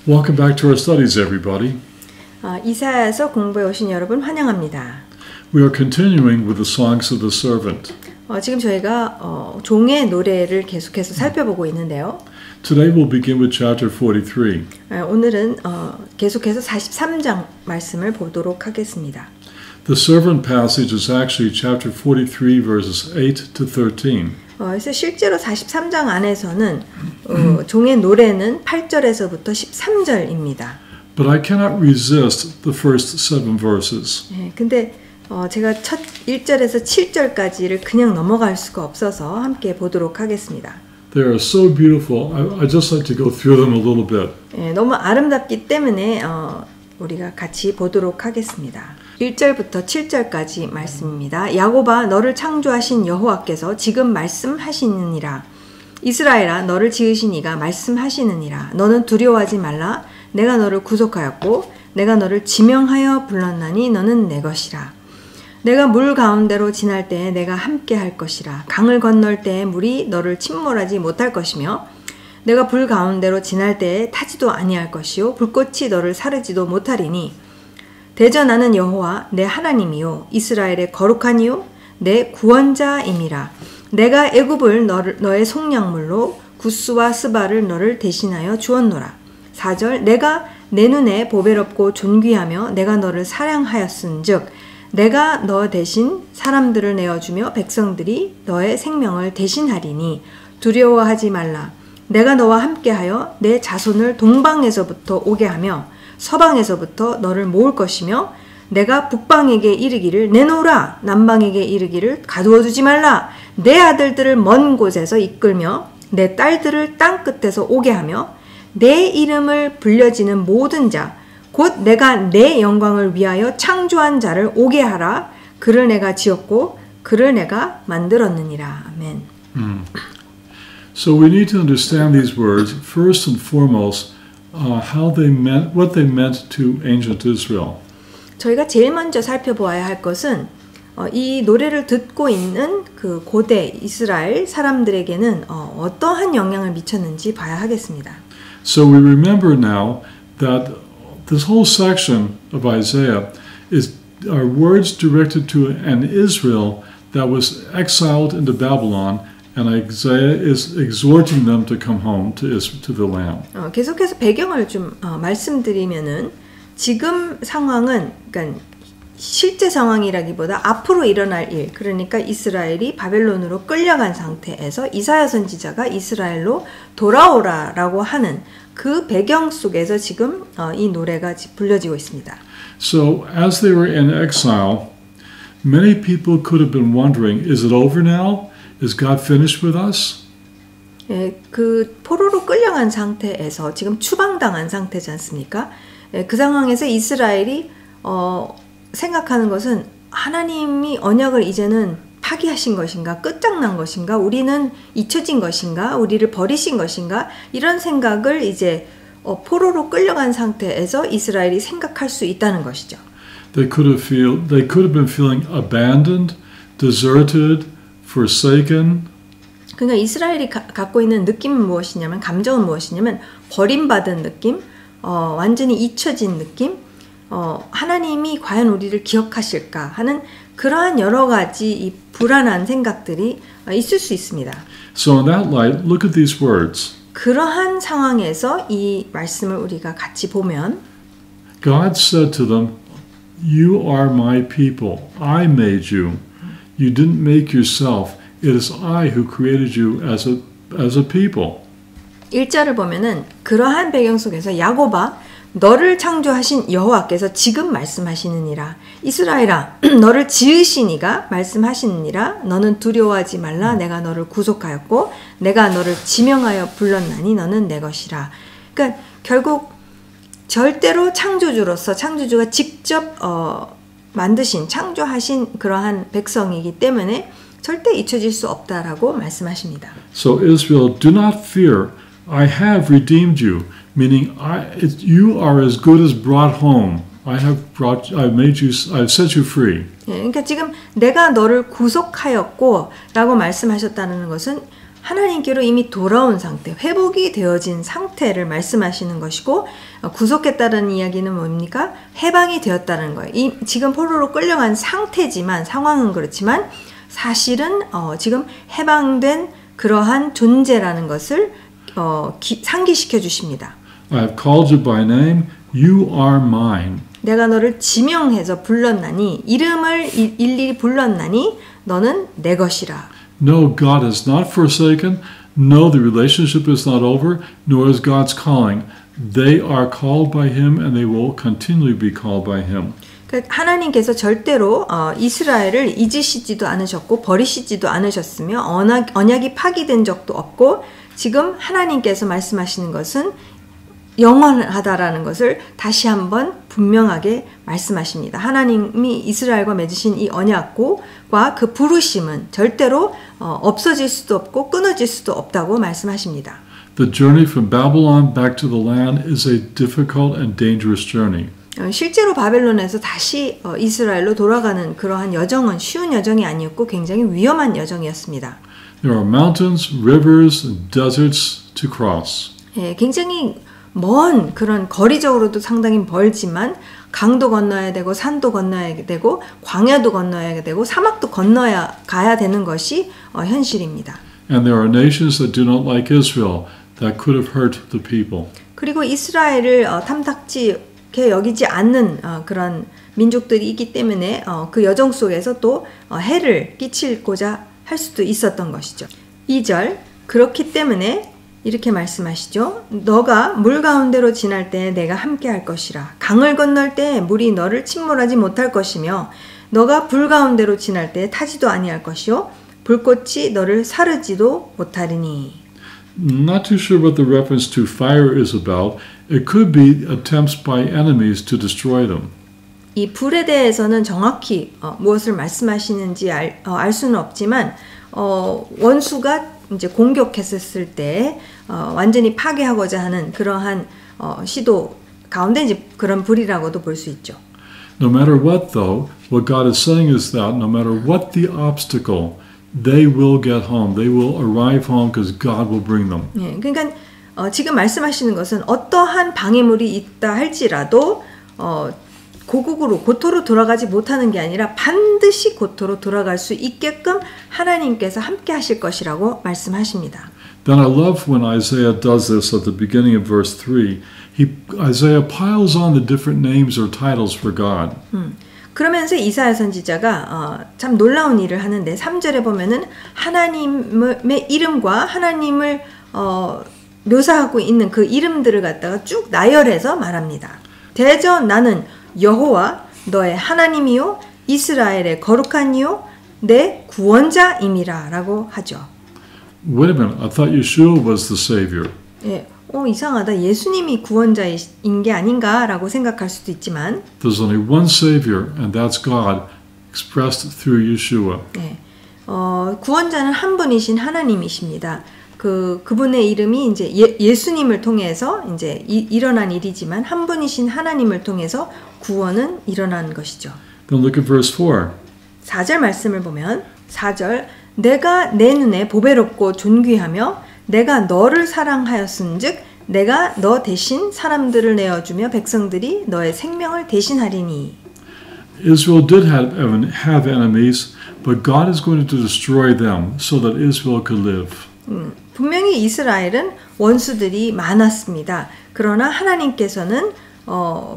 Welcome back to our studies, everybody. 이사야서 공부해 오신 여러분 환영합니다. We are continuing with the songs of the servant. 지금 저희가 종의 노래를 계속해서 살펴보고 있는데요. Today we'll begin with chapter 43. 오늘은 계속해서 43장 말씀을 보도록 하겠습니다. The servant passage is actually chapter 43 verses 8 to 13. 그래서 실제로 43장 안에서는 종의 노래는 8절에서부터 13절입니다. But I cannot resist the first 7 verses. 근데 제가 첫 1절에서 7절까지를 그냥 넘어갈 수가 없어서 함께 보도록 하겠습니다. They are so beautiful. I just like to go through them a little bit. 너무 아름답기 때문에 우리가 같이 보도록 하겠습니다. 1절부터 7절까지 말씀입니다. 야곱아 너를 창조하신 여호와께서 지금 말씀하시느니라. 이스라엘아 너를 지으신 이가 말씀하시느니라. 너는 두려워하지 말라. 내가 너를 구속하였고 내가 너를 지명하여 불렀나니 너는 내 것이라. 내가 물 가운데로 지날 때에 내가 함께 할 것이라. 강을 건널 때에 물이 너를 침몰하지 못할 것이며 내가 불 가운데로 지날 때에 타지도 아니할 것이요 불꽃이 너를 사르지도 못하리니 대전하는 여호와 내 하나님이요 이스라엘의 거룩하니요 내 구원자임이라. 내가 애굽을 너의 속량물로 구스와 스바를 너를 대신하여 주었노라. 4절 내가 내 눈에 보배롭고 존귀하며 내가 너를 사랑하였은즉 내가 너 대신 사람들을 내어주며 백성들이 너의 생명을 대신하리니 두려워하지 말라. 내가 너와 함께하여 내 자손을 동방에서부터 오게 하며 서방에서부터 너를 모을 것이며 내가 북방에게 이르기를 내놓으라. 남방에게 이르기를 가두어 두지 말라. 내 아들들을 먼 곳에서 이끌며 내 딸들을 땅 끝에서 오게 하며 내 이름을 불려지는 모든 자 곧 내가 내 영광을 위하여 창조한 자를 오게 하라. 그를 내가 지었고 그를 내가 만들었느니라. 아멘. So we need to understand these words first and foremost. How they meant, what they meant to ancient Israel. 저희가 제일 먼저 살펴보아야 할 것은 이 노래를 듣고 있는 그 고대 이스라엘 사람들에게는 어떠한 영향을 미쳤는지 봐야 하겠습니다. So we remember now that this whole section of Isaiah are words directed to an Israel that was exiled into Babylon. And Isaiah is exhorting them to come home to the land. 계속해서 배경을 좀 말씀드리면은 지금 상황은 그러니까 실제 상황이라기보다 앞으로 일어날 일, 그러니까 이스라엘이 바벨론으로 끌려간 상태에서 이사야 선지자가 이스라엘로 돌아오라라고 하는 그 배경 속에서 지금 이 노래가 불려지고 있습니다. So as they were in exile, many people could have been wondering, is it over now? Is God finished with us? 그 포로로 끌려간 상태에서 지금 추방당한 상태지 않습니까? 그 상황에서 이스라엘이 생각하는 것은 하나님이 언약을 이제는 파기하신 것인가? 끝장난 것인가? 우리는 잊혀진 것인가? 우리를 버리신 것인가? 이런 생각을 이제 포로로 끌려간 상태에서 이스라엘이 생각할 수 있다는 것이죠. They could have been feeling abandoned, deserted, forsaken. 그러니까 이스라엘이 갖고 있는 느낌은 무엇이냐면 감정은 무엇이냐면 버림받은 느낌, 완전히 잊혀진 느낌, 하나님이 과연 우리를 기억하실까 하는 그러한 여러 가지 이 불안한 생각들이 있을 수 있습니다. So in that light, look at these words. 그러한 상황에서 이 말씀을 우리가 같이 보면 God said to them, "You are my people. I made you. You didn't make yourself. It is I who created you as a people." 1절을 보면은 그러한 배경 속에서 야곱아 너를 창조하신 여호와께서 지금 말씀하시느니라. 이스라엘아 너를 지으신 이가 말씀하시느니라. 너는 두려워하지 말라. 내가 너를 구속하였고 내가 너를 지명하여 불렀나니 너는 내 것이라. 그러니까 결국 절대로 창조주로서 창조주가 직접 만드신 창조하신 그러한 백성이기 때문에 절대 잊혀질 수 없다라고 말씀하십니다. So Israel, do not fear. I have redeemed you, meaning you are as good as brought home. I've set you free. 그러니까 지금 내가 너를 구속하였고라고 말씀하셨다는 것은 하나님께로 이미 돌아온 상태, 회복이 되어진 상태를 말씀하시는 것이고 구속했다는 이야기는 뭡니까? 해방이 되었다는 거예요. 지금 포로로 끌려간 상태지만 상황은 그렇지만 사실은 지금 해방된 그러한 존재라는 것을 상기시켜 주십니다. I have called you by name. You are mine. 내가 너를 지명해서 불렀나니 이름을 일일이 불렀나니 너는 내 것이라. No, God has not forsaken. No, the relationship is not over, nor is God's calling. They are called by Him and they will continually be called by Him. 하나님께서 절대로 이스라엘을 잊으시지도 않으셨고 버리시지도 않으셨으며 언약이 파기된 적도 없고 지금 하나님께서 말씀하시는 것은 영원하다라는 것을 다시 한번 분명하게 말씀하십니다. 하나님이 이스라엘과 맺으신 이 언약과 그 부르심은 절대로 없어질 수도 없고 끊어질 수도 없다고 말씀하십니다. The journey from Babylon back to the land is a difficult and dangerous journey. 실제로 바벨론에서 다시 이스라엘로 돌아가는 그러한 여정은 쉬운 여정이 아니었고 굉장히 위험한 여정이었습니다. There are mountains, rivers, and deserts to cross. 예, 굉장히 먼 그런 거리적으로도 상당히 멀지만 강도 건너야 되고 산도 건너야 되고 광야도 건너야 되고 사막도 건너야 가야 되는 것이 현실입니다. And there are nations that do not like Israel that could have hurt the people. 그리고 이스라엘을 탐탁지게 여기지 않는 그런 민족들이 있기 때문에 그 여정 속에서 또 해를 끼치고자 할 수도 있었던 것이죠. 2절 그렇기 때문에 이렇게 말씀하시죠. 너가 물 가운데로 지날 때 내가 함께 할 것이라. 강을 건널 때 물이 너를 침몰하지 못할 것이며 너가 불 가운데로 지날 때 타지도 아니할 것이요 불꽃이 너를 사르지도 못하리니. Not too sure what the reference to fire is about. It could be attempts by enemies to destroy them. 이 불에 대해서는 정확히 무엇을 말씀하시는지 알 수는 없지만 원수가 이제 공격했을 때 완전히 파괴하고자 하는 그러한 시도 가운데 이제 그런 불이라고도 볼 수 있죠. No matter what, though, what God is saying is that no matter what the obstacle, they will get home. They will arrive home because God will bring them. 예, 그러니까 지금 말씀하시는 것은 어떠한 방해물이 있다 할지라도 고국으로 고토로 돌아가지 못하는 게 아니라 반드시 고토로 돌아갈 수 있게끔 하나님께서 함께 하실 것이라고 말씀하십니다. Then I love when Isaiah does this at the beginning of verse 3. Isaiah piles on the different names or titles for God. 그러면서 이사야 선지자가 참 놀라운 일을 하는데 3절에 보면은 하나님의 이름과 하나님을 묘사하고 있는 그 이름들을 갖다가 쭉 나열해서 말합니다. 대저 나는 여호와 너의 하나님이요 이스라엘의 거룩한 이요 내 구원자임이라 라고 하죠. Wait a minute, I thought Yeshua was the Savior. 예, 이상하다. 예수님이 구원자인 게 아닌가 라고 생각할 수도 있지만 There's only one Savior and that's God expressed through Yeshua. 예, 구원자는 한 분이신 하나님이십니다. 그분의 이름이 이제 예수님을 통해서 이제 일어난 일이지만 한 분이신 하나님을 통해서 구원은 일어난 것이죠. Then look at verse 4. 4절 말씀을 보면 4절 내가 내 눈에 보배롭고 존귀하며 내가 너를 사랑하였은즉 내가 너 대신 사람들을 내어주며 백성들이 너의 생명을 대신하리니. Israel did have enemies, but God is going to destroy them so that Israel could live. 분명히 이스라엘은 원수들이 많았습니다. 그러나 하나님께서는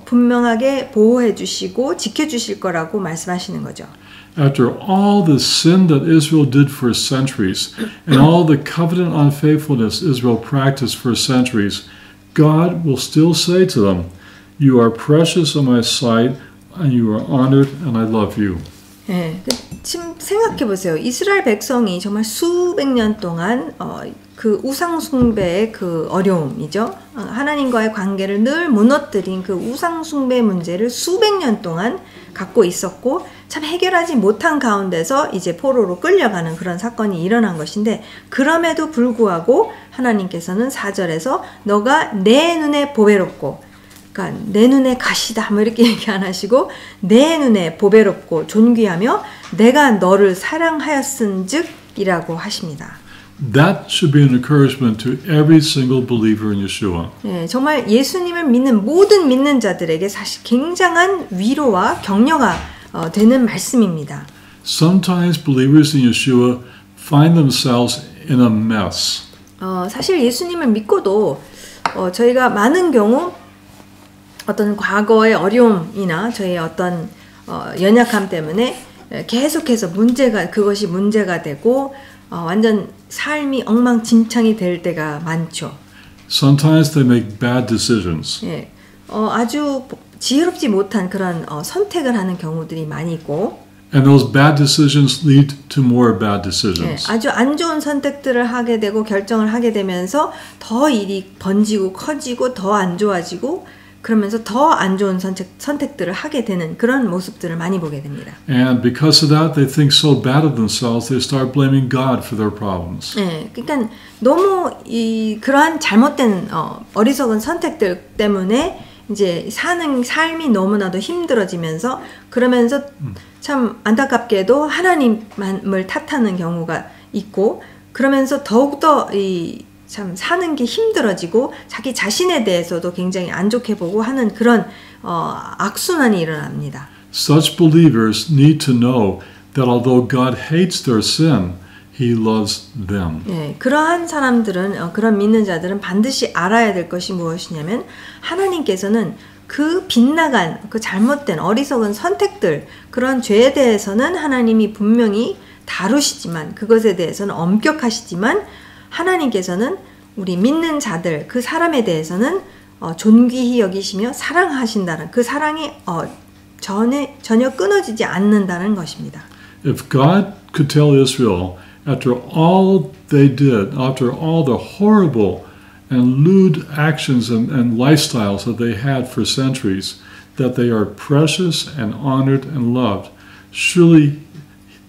분명하게 보호해 주시고 지켜 주실 거라고 말씀하시는 거죠. After all the sin that Israel did for centuries and all the covenant unfaithfulness Israel practiced for centuries, God will still say to them, "You are precious in my sight and you are honored and I love you." 예, 지금 생각해 보세요. 이스라엘 백성이 정말 수백 년 동안 그 우상 숭배의 그 어려움이죠. 하나님과의 관계를 늘 무너뜨린 그 우상 숭배 문제를 수백 년 동안 갖고 있었고 참 해결하지 못한 가운데서 이제 포로로 끌려가는 그런 사건이 일어난 것인데 그럼에도 불구하고 하나님께서는 4절에서 너가 내 눈에 보배롭고 그러니까 내 눈에 가시다 뭐 이렇게 얘기 안 하시고 내 눈에 보배롭고 존귀하며 내가 너를 사랑하였은즉 이라고 하십니다. That should be an encouragement to every single believer in Yeshua. 예, 정말 예수님을 믿는 모든 믿는 자들에게 사실 굉장한 위로와 격려가 되는 말씀입니다. Sometimes believers in Yeshua find themselves in a mess. 사실 예수님을 믿고도 저희가 많은 경우 어떤 과거의 어려움이나 저희의 어떤 연약함 때문에 계속해서 그것이 문제가 되고 완전 삶이 엉망진창이 될 때가 많죠. Sometimes they make bad decisions. 예, 아주 지혜롭지 못한 그런 선택을 하는 경우들이 많이 있고, And those bad decisions lead to more bad decisions. 예, 아주 안 좋은 선택들을 하게 되고 결정을 하게 되면서 더 일이 번지고 커지고 더 안 좋아지고 그러면서 더 안 좋은 선택들을 하게 되는 그런 모습들을 많이 보게 됩니다. And because of that, they think so bad of themselves, they start blaming God for their problems. 네, 그러니까 너무 그러한 잘못된 어리석은 선택들 때문에 이제 사는 삶이 너무나도 힘들어지면서 그러면서 참 안타깝게도 하나님을 탓하는 경우가 있고 그러면서 더욱더 참 사는 게 힘들어지고 자기 자신에 대해서도 굉장히 안 좋게 보고 하는 그런 악순환이 일어납니다. Such believers need to know that although God hates their sin, He loves them. 예, 그러한 사람들은 그런 믿는 자들은 반드시 알아야 될 것이 무엇이냐면 하나님께서는 그 빗나간 그 잘못된 어리석은 선택들 그런 죄에 대해서는 하나님이 분명히 다루시지만 그것에 대해서는 엄격하시지만 하나님께서는 우리 믿는 자들 그 사람에 대해서는 존귀히 여기시며 사랑하신다는 그 사랑이 전혀 끊어지지 않는다는 것입니다. If God could tell Israel after all they did, after all the horrible and lewd actions and lifestyles that they had for centuries, that they are precious and honored and loved, surely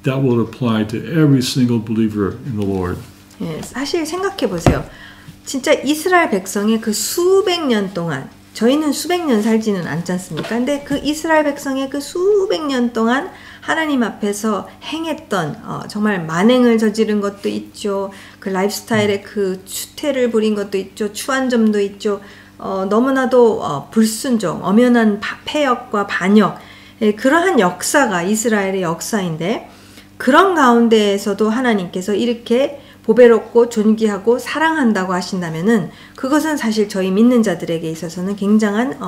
that will apply to every single believer in the Lord. 예, 사실 생각해 보세요. 진짜 이스라엘 백성의 그 수백 년 동안 저희는 수백 년 살지는 않지 않습니까? 근데 그 이스라엘 백성의 그 수백 년 동안 하나님 앞에서 행했던 정말 만행을 저지른 것도 있죠. 그 라이프스타일에 그 추태를 부린 것도 있죠. 추한 점도 있죠. 너무나도 불순종, 엄연한 폐역과 반역 그러한 역사가 이스라엘의 역사인데 그런 가운데에서도 하나님께서 이렇게 보배롭고 존귀하고 사랑한다고 하신다면은 그것은 사실 저희 믿는 자들에게 있어서는 굉장한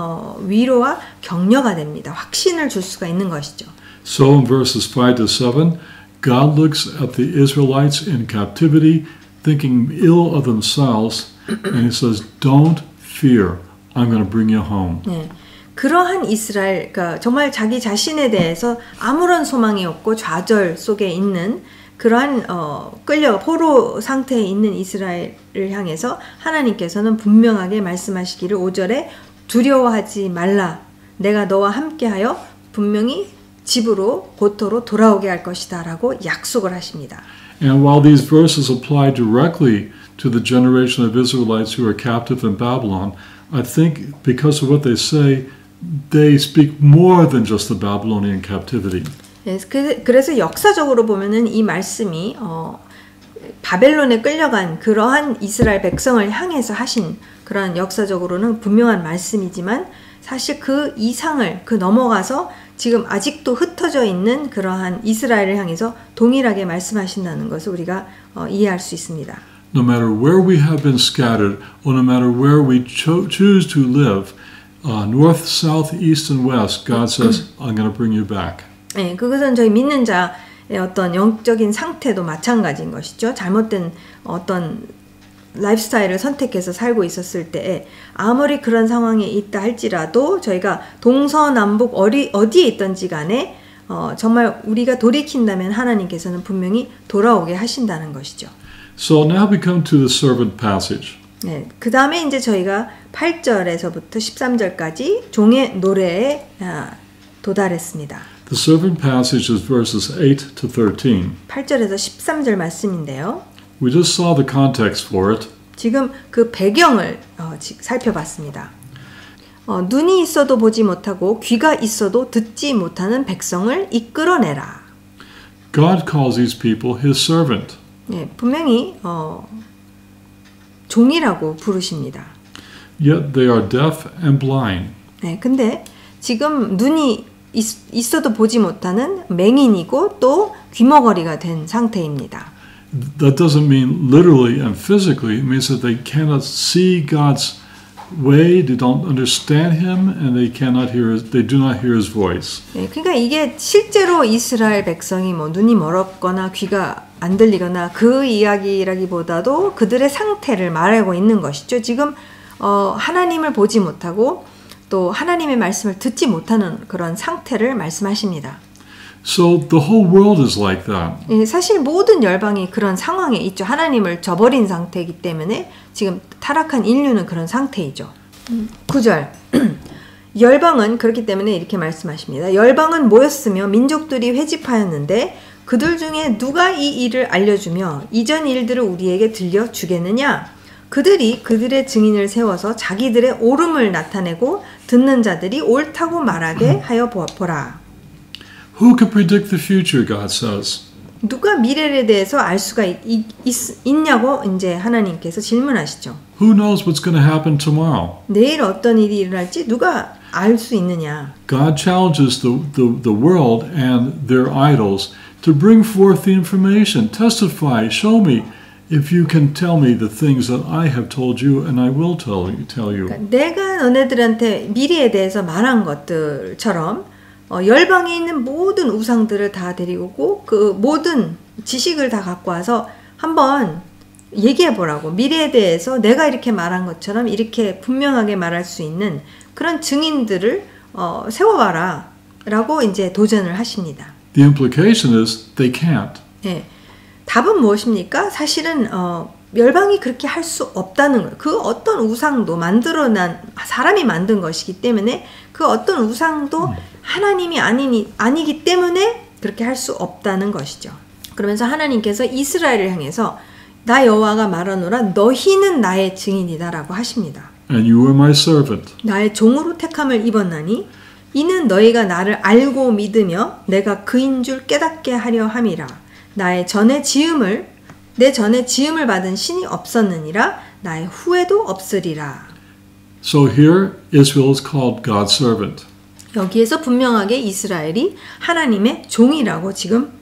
위로와 격려가 됩니다. 확신을 줄 수가 있는 것이죠. So in verses 5 to 7, God looks at the Israelites in captivity, thinking ill of themselves, and He says, "Don't fear. I'm going to bring you home." 네. 그러한 이스라엘, 그러니까 정말 자기 자신에 대해서 아무런 소망이 없고 좌절 속에 있는 그러한 포로 상태에 있는 이스라엘을 향해서 하나님께서는 분명하게 말씀하시기를 5절에 두려워하지 말라. 내가 너와 함께하여 분명히 집으로 고토로 돌아오게 할 것이다 라고 약속을 하십니다. And while these verses apply directly to the generation of Israelites who are captive in Babylon, I think because of what they say, they speak more than just the Babylonian captivity. 그래서 역사적으로 보면은 이 말씀이 바벨론에 끌려간 그러한 이스라엘 백성을 향해서 하신 그런 역사적으로는 분명한 말씀이지만 사실 그 이상을 넘어가서 지금 아직도 흩어져 있는 그러한 이스라엘을 향해서 동일하게 말씀하신다는 것을 우리가 이해할 수 있습니다. No matter where we have been scattered, or no matter where we choose to live, north, south, east, and west, God says, "I'm going to bring you back." 네, 그것은 저희 믿는 자의 어떤 영적인 상태도 마찬가지인 것이죠. 잘못된 어떤 라이프스타일을 선택해서 살고 있었을 때에 아무리 그런 상황에 있다 할지라도 저희가 동서남북 어디에 있든지 간에 정말 우리가 돌이킨다면 하나님께서는 분명히 돌아오게 하신다는 것이죠. So now we come to the servant passage. 네, 그 다음에 이제 저희가 8절에서부터 13절까지 종의 노래에 도달했습니다. The servant passage is verses 8 to 13. 8절에서 13절 말씀인데요. We just saw the context for it. 지금 그 배경을 살펴봤습니다. 눈이 있어도 보지 못하고 귀가 있어도 듣지 못하는 백성을 이끌어내라. God calls these people His servant. 네, 분명히 종이라고 부르십니다. Yet they are deaf and blind. 네, 근데 지금 눈이 있어도 보지 못하는 맹인이고 또 귀머거리가 된 상태입니다. That doesn't mean literally and physically. It means that they cannot see God's way, they don't understand Him, and they do not hear His voice. 네, 그러니까 이게 실제로 이스라엘 백성이 뭐 눈이 멀었거나 귀가 안 들리거나 그 이야기라기보다도 그들의 상태를 말하고 있는 것이죠. 지금 하나님을 보지 못하고 또 하나님의 말씀을 듣지 못하는 그런 상태를 말씀하십니다. So the whole world is like that. 예, 사실 모든 열방이 그런 상황에 있죠. 하나님을 저버린 상태이기 때문에 지금 타락한 인류는 그런 상태이죠. 9절 열방은 그렇기 때문에 이렇게 말씀하십니다. 열방은 모였으며 민족들이 회집하였는데 그들 중에 누가 이 일을 알려주며 이전 일들을 우리에게 들려주겠느냐? 그들이 그들의 증인을 세워서 자기들의 옳음을 나타내고 듣는 자들이 옳다고 말하게 하여 보라. Who can predict the future, God says. 누가 미래에 대해서 알 수가 있냐고 이제 하나님께서 질문하시죠. Who knows what's going to happen tomorrow? 내일 어떤 일이 일어날지 누가 알 수 있느냐. God challenges the world and their idols to bring forth the information, testify, show me if you can tell me the things that I have told you and I will tell you. 그러니까 내가 너네들한테 미래에 대해서 말한 것들처럼 열방에 있는 모든 우상들을 다 데리고 오고 그 모든 지식을 다 갖고 와서 한번 얘기해 보라고. 미래에 대해서 내가 이렇게 말한 것처럼 이렇게 분명하게 말할 수 있는 그런 증인들을 세워봐라 라고 이제 도전을 하십니다. The implication is they can't. 네. 답은 무엇입니까? 사실은 열방이 그렇게 할 수 없다는 거예요. 그 어떤 우상도 만들어난 사람이 만든 것이기 때문에 그 어떤 우상도 하나님이 아니기 때문에 그렇게 할 수 없다는 것이죠. 그러면서 하나님께서 이스라엘을 향해서 나 여호와가 말하노라 너희는 나의 증인이다라고 하십니다. And you are my servant. 나의 종으로 택함을 입었나니 이는 너희가 나를 알고 믿으며 내가 그인 줄 깨닫게 하려 함이라. 내 전에 지음을 받은 신이 없었느니라 나의 후에도 없으리라. So here Israel is called God's servant. 여기에서 분명하게 이스라엘이 하나님의 종이라고 지금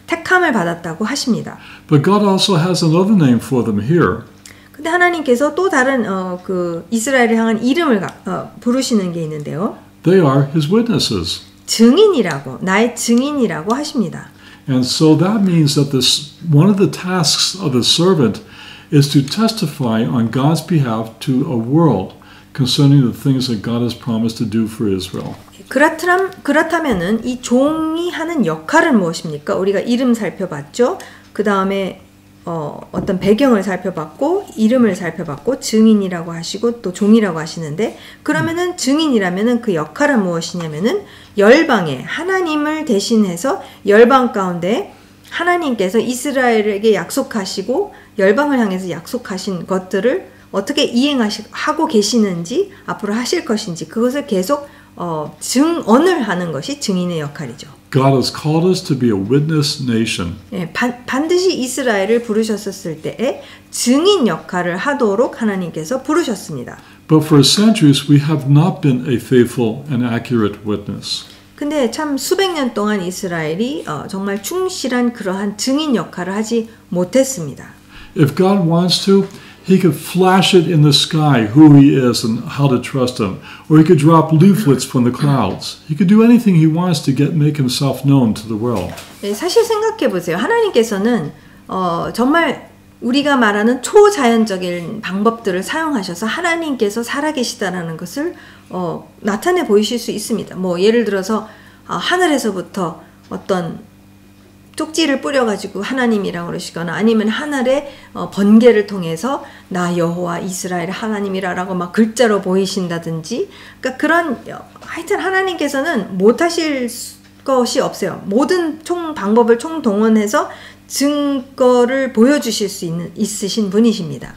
택함을 받았다고 하십니다. But God also has another name for them here. 근데 하나님께서 또 다른 그 이스라엘을 향한 이름을 부르시는 게 있는데요. They are His witnesses. 증인이라고, 나의 증인이라고 하십니다. And so that means that one of the tasks of the servant is to testify on God's behalf to a world concerning the things that God has promised to do for Israel. 그렇다면은 이 종이 하는 역할은 무엇입니까? 우리가 이름 살펴봤죠. 그 다음에 어떤 배경을 살펴봤고 이름을 살펴봤고 증인이라고 하시고 또 종이라고 하시는데 그러면은 증인이라면은 그 역할은 무엇이냐면은 열방에 하나님을 대신해서 열방 가운데 하나님께서 이스라엘에게 약속하시고 열방을 향해서 약속하신 것들을 어떻게 이행하고 계시는지 앞으로 하실 것인지 그것을 계속 증언을 하는 것이 증인의 역할이죠. God has called us to be a witness nation. 예, 반드시 이스라엘을 부르셨을 때에 증인 역할을 하도록 하나님께서 부르셨습니다. But for centuries we have not been a faithful and accurate witness. 근데 참 수백 년 동안 이스라엘이 정말 충실한 그러한 증인 역할을 하지 못했습니다. If God wants to, He could flash it in the sky who He is and how to trust Him. Or He could drop leaflets from the clouds. He could do anything He wants to make Himself known to the world. 네, 사실 생각해 보세요. 하나님께서는 정말 우리가 말하는 초자연적인 방법들을 사용하셔서 하나님께서 살아계시다라는 것을 나타내 보이실 수 있습니다. 뭐 예를 들어서 하늘에서부터 어떤 쪽지를 뿌려가지고 하나님이라고 그러시거나 아니면 하늘의 번개를 통해서 나 여호와 이스라엘 하나님이라고 막 글자로 보이신다든지 그러니까 그런 하여튼 하나님께서는 못하실 것이 없어요. 모든 방법을 총동원해서 증거를 보여주실 수 있으신 분이십니다.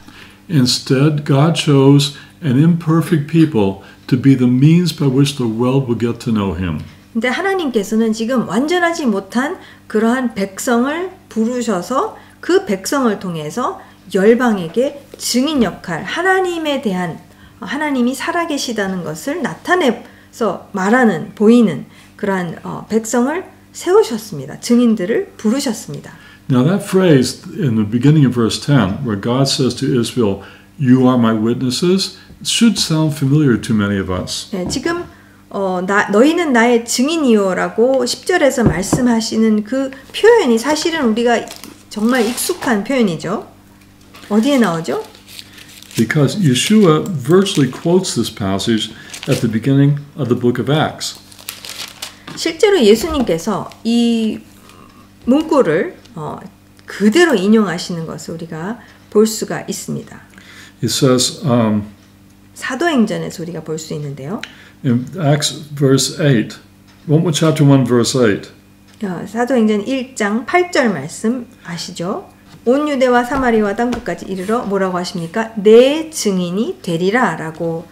Instead, God chose an imperfect people to be the means by which the world will get to know Him. 근데 하나님께서는 지금 완전하지 못한 그러한 백성을 부르셔서 그 백성을 통해서 열방에게 증인 역할, 하나님에 대한 하나님이 살아계시다는 것을 나타내서 말하는, 보이는 그러한 백성을 세우셨습니다. 증인들을 부르셨습니다. Now that phrase in the beginning of verse 10, where God says to Israel, "You are my witnesses," should sound familiar to many of us. 네, 지금 너희는 나의 증인이요라고 10절에서 말씀하시는 그 표현이 사실은 우리가 정말 익숙한 표현이죠. 어디에 나오죠? Because Yeshua virtually quotes this passage at the beginning of the book of Acts. 실제로 예수님께서 이 문구를 그대로 인용하시는 것을 우리가 볼 수가 있습니다. It says 사도행전에서 우리가 볼 수 있는데요. in Acts verse 8, chapter 1 verse 8. 사도행전 1장 8절 말씀 아시죠? 온 유대와 사마리아와 땅끝까지 이르러 뭐라고 하십니까? 내 증인이 되리라 라고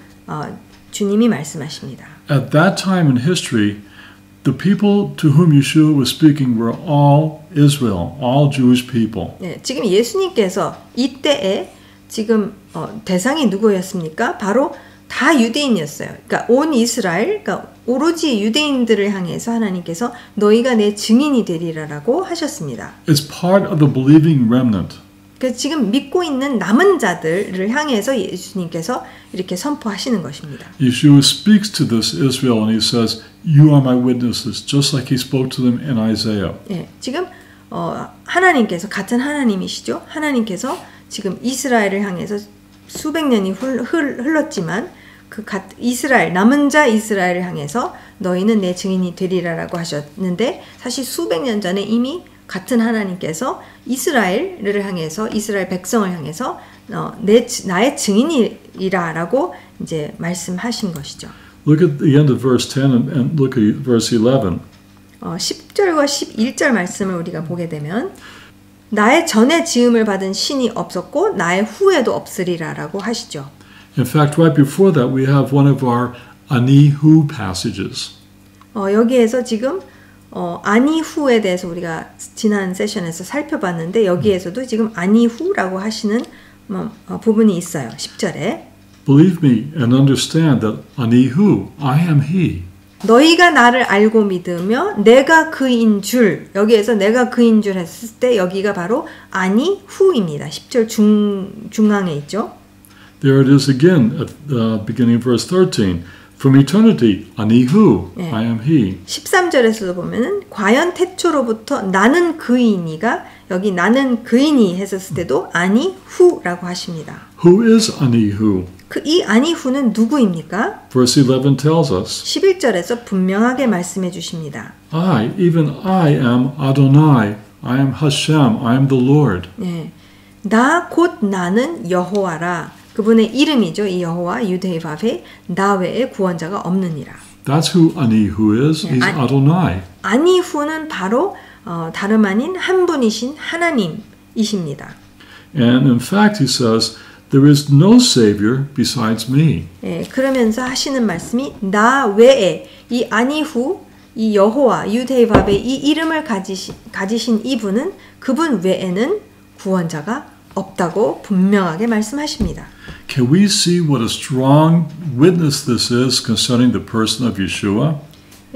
주님이 말씀하십니다. At that time in history, the people to whom Yeshua was speaking were all Israel, all Jewish people. 네, 지금 예수님께서 이때에 지금 대상이 누구였습니까? 바로 다 유대인이었어요. 그러니까 온 이스라엘, 그러니까 오로지 유대인들을 향해서 하나님께서 너희가 내 증인이 되리라라고 하셨습니다. It's part of the believing remnant. 그래서 지금 믿고 있는 남은 자들을 향해서 예수님께서 이렇게 선포하시는 것입니다. Yeshua speaks to this Israel and he says, "You are my witnesses," just like he spoke to them in Isaiah. 네, 지금 하나님께서 같은 하나님이시죠. 하나님께서 지금 이스라엘을 향해서 수백 년이 흘렀지만 그 이스라엘 남은 자 이스라엘을 향해서 너희는 내 증인이 되리라라고 하셨는데 사실 수백 년 전에 이미 같은 하나님께서 이스라엘을 향해서 이스라엘 백성을 향해서 나의 증인이라라고 이제 말씀하신 것이죠. Look at the end of verse 10 and look at verse 11. 10절과 11절 말씀을 우리가 보게 되면 나의 전에 지음을 받은 신이 없었고 나의 후에도 없으리라라고 하시죠. In fact, right before that, we have one of our Anihu passages. 여기에서 지금 아니후에 대해서 우리가 지난 세션에서 살펴봤는데 여기에서도 지금 아니후라고 하시는 부분이 있어요. 10절에 Believe me and understand that Anihu, I am he. 너희가 나를 알고 믿으며 내가 그인 줄 여기에서 내가 그인 줄 했을 때 여기가 바로 아니후입니다. 10절 중앙에 있죠. There it is again at the beginning of verse 13. From eternity, Anihu, 네. I am he. 13절에서도 보면은 과연 태초로부터 나는 그이니가 여기 나는 그이니 했었을 때도 아니후라고 하십니다. Who is Anihu? 이 아니후는 누구입니까? Verse 11 tells us, 11절에서 분명하게 말씀해 주십니다. I, even I am Adonai, I am Hashem, I am the Lord. 네. 나 곧 나는 여호와라. 그분의 이름이죠. 이 여호와 유대밥에 나 외에 구원자가 없느니라. That's who Anihu is. He's Adonai. 아니후는 바로 다름 아닌 한 분이신 하나님이십니다. And in fact, he says, there is no Savior besides me. 예, 그러면서 하시는 말씀이 나 외에 이 아니후, 이 여호와 유대밥의 이 이름을 가지신 이분은 그분 외에는 구원자가 없다고 분명하게 말씀하십니다. Can we see what a strong witness this is concerning the person of Yeshua?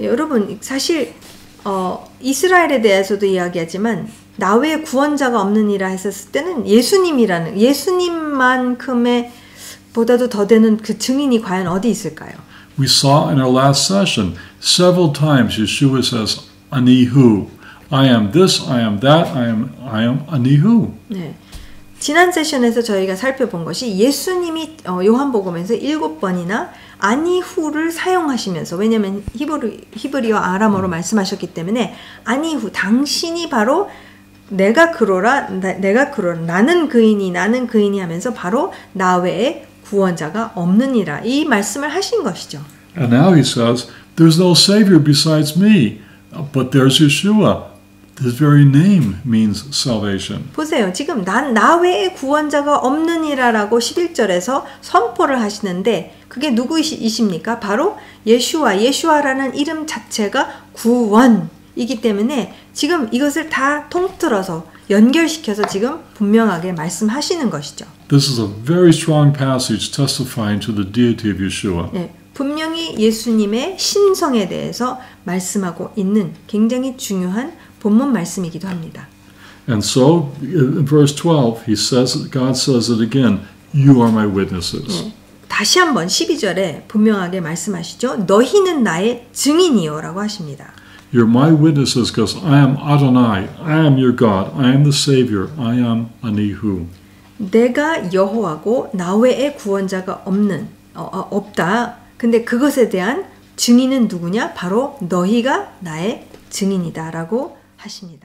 여러분 사실 이스라엘에 대해서도 이야기하지만 나 외에 구원자가 없느니라 했었을 때는 예수님만큼의 보다도 더 되는 그 증인이 과연 어디 있을까요? We saw in our last session several times Yeshua says, Anihu. I am this, I am that, I am Anihu. 네. 지난 세션에서 저희가 살펴본 것이 예수님이 요한복음에서 7번이나 아니후를 사용하시면서 왜냐하면 히브리어 아람어로 말씀하셨기 때문에 아니후 당신이 바로 내가 그러라 나는 그인이 하면서 바로 나 외에 구원자가 없느니라 이 말씀을 하신 것이죠. And now he says, there's no Savior besides me, but there's Yeshua. His very name means salvation. 보세요. 지금 나 외에 구원자가 없느니라라고 11절에서 선포를 하시는데 그게 누구이십니까? 바로 예슈아라는 이름 자체가 구원이기 때문에 지금 이것을 다 통틀어서 연결시켜서 지금 분명하게 말씀하시는 것이죠. This is a very strong passage testifying to the deity of Yeshua. 네, 분명히 예수님의 신성에 대해서 말씀하고 있는 굉장히 중요한 본문 말씀이기도 합니다. And so, in verse 12, God says it again, you are my witnesses. 네, 다시 한번 12절에 분명하게 말씀하시죠. 너희는 나의 증인이요 라고 하십니다. You're my witnesses because I am Adonai, I am your God, I am the Savior, I am Anihu. 내가 여호와고 나 외에 구원자가 없다. 근데 그것에 대한 증인은 누구냐? 바로 너희가 나의 증인이다 라고 하십니다.